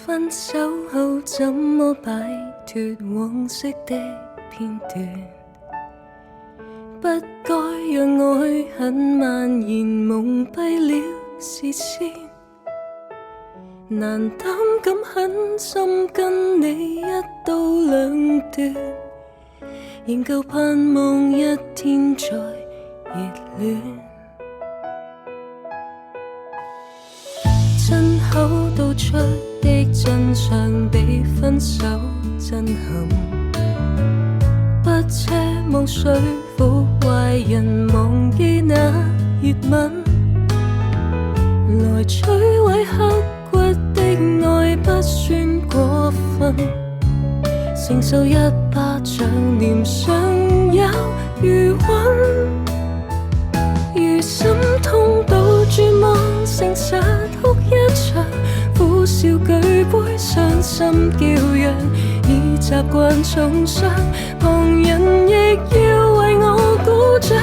分手後怎麼擺脫往昔的片段？不該讓愛很蔓延蒙蔽了視線，難膽敢狠心跟你一刀兩斷，仍舊盼望一天再熱戀。親口道出的真相比分手震撼，不奢望說服壞人忘記那熱吻，來摧毀刻骨的愛不算過分，承受一巴掌臉上有餘溫，如心痛到絕望，誠實哭一場，苦笑舉杯傷心叫嚷，已習慣重傷，旁人亦要為我鼓掌，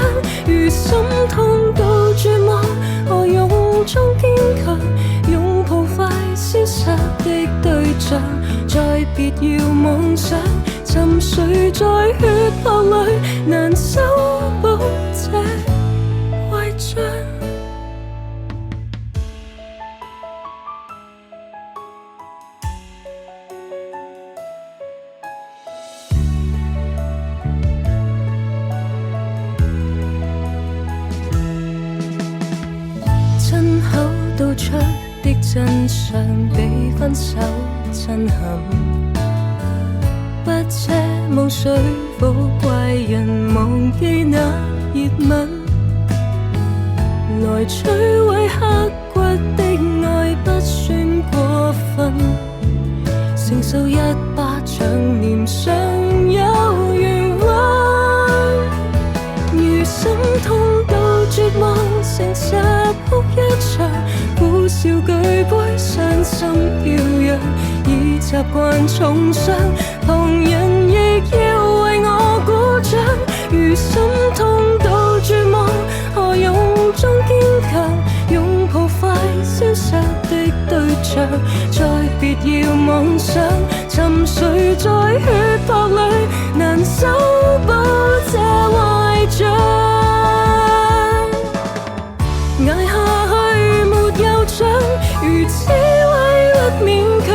如心痛到絕望，何用裝堅強，擁抱快消失的對象，再別要妄想，沉睡在血泊裡，難修補這壞帳。親口道出的真相比分手震撼，不奢望說服壞人忘記那熱吻，來摧毀刻骨的愛不算過分，承受一巴掌臉上有餘溫，如心痛到絕望，誠實哭一場，苦笑舉杯傷心叫嚷，已習慣重傷，旁人亦要為我鼓掌，如心痛到絕望，何用裝堅強，擁抱快消失的對象，再別要妄想，沉睡在血泊裡，難修補這壞帳。捱下去沒有獎，如此委屈勉強，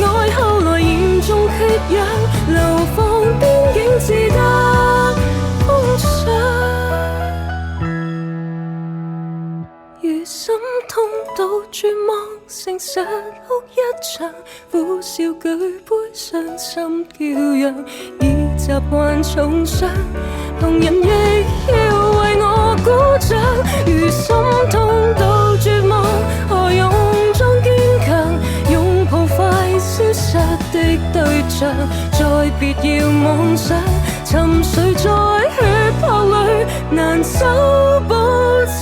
愛後來嚴重缺氧，流放邊境只得空想，如心痛到絕望，誠實哭一場，苦笑舉杯傷心叫嚷，已習慣重傷，旁人亦要為我鼓掌，如心痛到絕望，何用裝堅強，擁抱快消失的對象，再別要妄想，沉睡在血泊裡，難修補這